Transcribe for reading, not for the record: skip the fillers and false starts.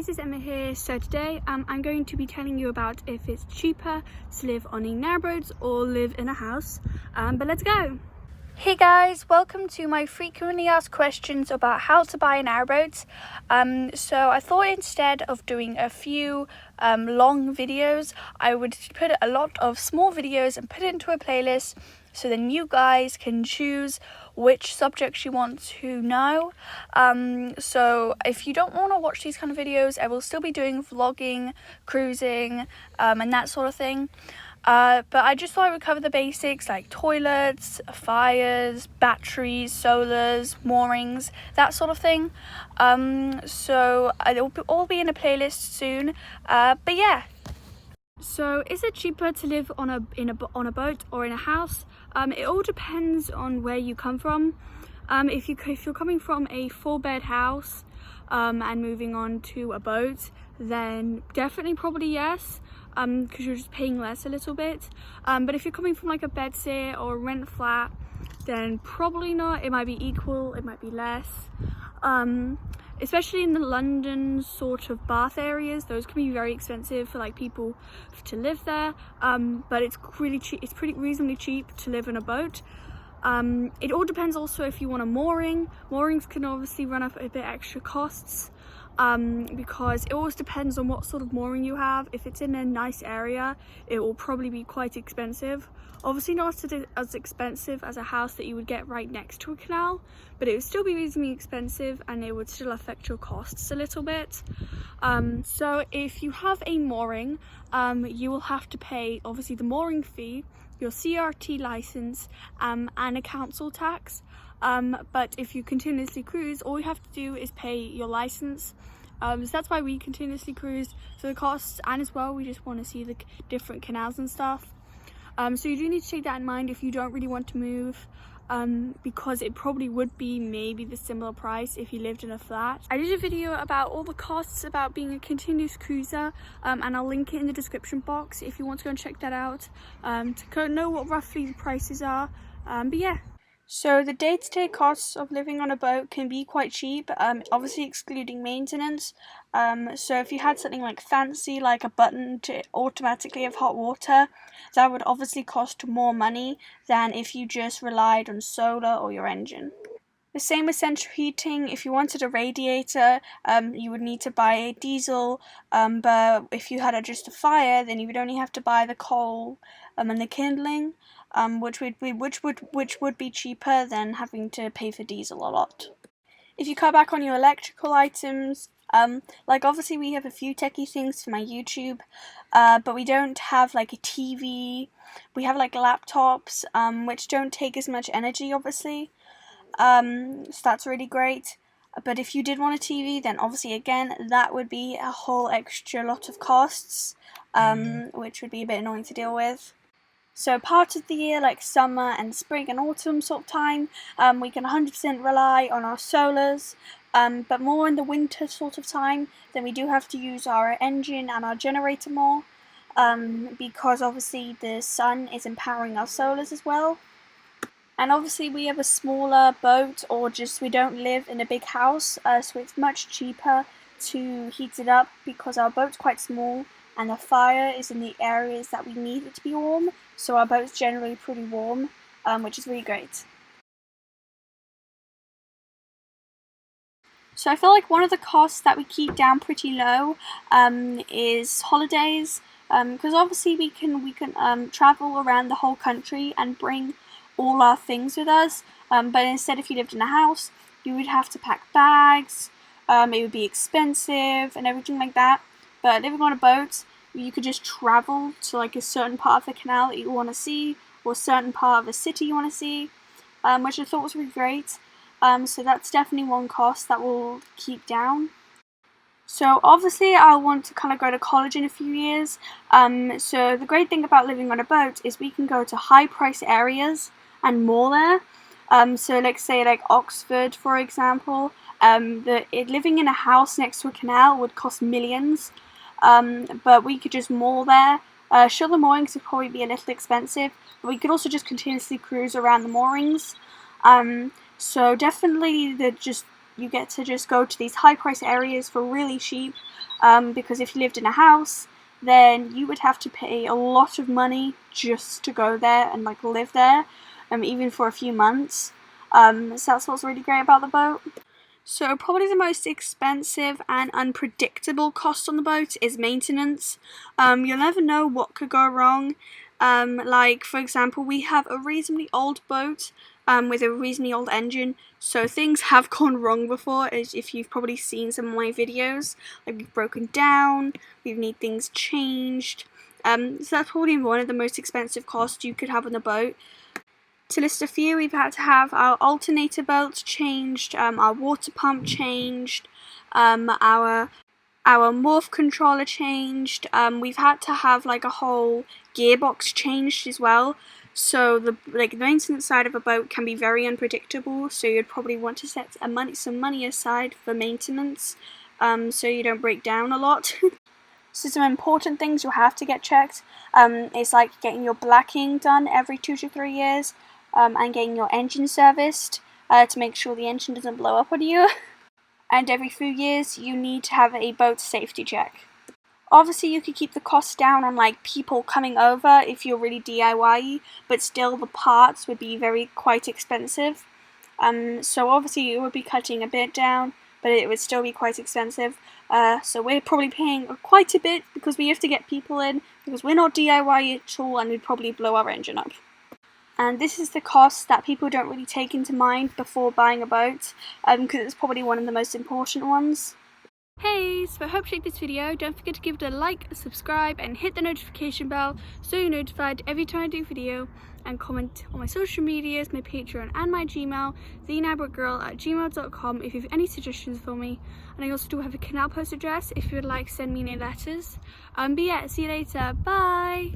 guys, it's Emma here. So today I'm going to be telling you about if it's cheaper to live on a narrowboat or live in a house. But let's go. Hey guys, welcome to my frequently asked questions about how to buy a narrowboat. So I thought instead of doing a few long videos, I would put a lot of small videos and put it into a playlist so then you guys can choose which subjects you want to know. So if you don't want to watch these kind of videos, I will still be doing vlogging, cruising, and that sort of thing. But I just thought I would cover the basics like toilets, fires, batteries, solars, moorings, that sort of thing. So it'll all be in a playlist soon. But yeah. So is it cheaper to live on a boat or in a house? It all depends on where you come from. If you're coming from a 4-bed house and moving on to a boat, then definitely probably yes, because you're just paying less a little bit. But if you're coming from like a bedsit or a rent flat, then probably not. It might be equal, it might be less. Especially in the London sort of Bath areas, those can be very expensive for like people to live there. But it's really cheap. It's pretty reasonably cheap to live in a boat. It all depends also if you want a mooring. Moorings can obviously run up a bit extra costs, because it always depends on what sort of mooring you have. If it's in a nice area, it will probably be quite expensive. Obviously not as expensive as a house that you would get right next to a canal, but it would still be reasonably expensive and it would still affect your costs a little bit. So if you have a mooring, you will have to pay obviously the mooring fee, your CRT license, and a council tax. But if you continuously cruise, all you have to do is pay your license. So that's why we continuously cruise for the costs, and as well we just want to see the different canals and stuff. So you do need to take that in mind if you don't really want to move, because it probably would be maybe the similar price if you lived in a flat. I did a video about all the costs about being a continuous cruiser, and I'll link it in the description box if you want to go and check that out, to know what roughly the prices are. But yeah. So the day-to-day costs of living on a boat can be quite cheap, obviously excluding maintenance. So if you had something like fancy, like a button to automatically have hot water, that would obviously cost more money than if you just relied on solar or your engine. The same with central heating. If you wanted a radiator, you would need to buy a diesel, but if you had just a fire, then you would only have to buy the coal and the kindling, which would be cheaper than having to pay for diesel a lot. If you cut back on your electrical items, like obviously we have a few techie things for my YouTube, but we don't have like a TV. We have like laptops, which don't take as much energy obviously. So that's really great. But if you did want a TV, then obviously again that would be a whole extra lot of costs, which would be a bit annoying to deal with. So part of the year, like summer and spring and autumn sort of time, we can 100% rely on our solars, but more in the winter sort of time, then we do have to use our engine and our generator more, because obviously the sun is empowering our solars as well. And obviously we have a smaller boat, or just we don't live in a big house, so it's much cheaper to heat it up because our boat's quite small and the fire is in the areas that we need it to be warm, so our boat's generally pretty warm, which is really great. So I feel like one of the costs that we keep down pretty low is holidays, because obviously we can travel around the whole country and bring all our things with us, but instead if you lived in a house, you would have to pack bags, it would be expensive and everything like that. But living on a boat, you could just travel to like a certain part of the canal that you want to see, or a certain part of the city you want to see, which I thought was really great. So that's definitely one cost that we'll keep down. So obviously I want to kind of go to college in a few years, so the great thing about living on a boat is we can go to high price areas and more there. So like say like Oxford for example, living in a house next to a canal would cost millions, but we could just moor there. Sure, the moorings would probably be a little expensive, but we could also just continuously cruise around the moorings. So definitely you get to just go to these high price areas for really cheap, because if you lived in a house, then you would have to pay a lot of money just to go there and like live there, even for a few months. So that's what's really great about the boat. So probably the most expensive and unpredictable cost on the boat is maintenance. You'll never know what could go wrong. Like for example, we have a reasonably old boat with a reasonably old engine, so things have gone wrong before, as if you've probably seen some of my videos. Like we've broken down, we need things changed. So that's probably one of the most expensive costs you could have on the boat. To list a few, we've had to have our alternator belts changed, our water pump changed, our morph controller changed. We've had to have like a whole gearbox changed as well. So the maintenance side of a boat can be very unpredictable. So you'd probably want to set some money aside for maintenance, so you don't break down a lot. So some important things you'll have to get checked is like getting your blacking done every 2 to 3 years, and getting your engine serviced to make sure the engine doesn't blow up on you. And every few years you need to have a boat safety check. Obviously you could keep the costs down on like people coming over if you're really DIY, but still the parts would be quite expensive. So obviously you would be cutting a bit down, but it would still be quite expensive. So we're probably paying quite a bit because we have to get people in, because we're not DIY at all and we'd probably blow our engine up. And this is the cost that people don't really take into mind before buying a boat, because it's probably one of the most important ones. Hey, so I hope you liked this video. Don't forget to give it a like, subscribe and hit the notification bell so you're notified every time I do a video, and comment on my social medias, my Patreon and my Gmail, thenarrowboatgirl@gmail.com, if you have any suggestions for me. And I also do have a canal post address if you would like to send me any letters. But yeah, see you later, bye!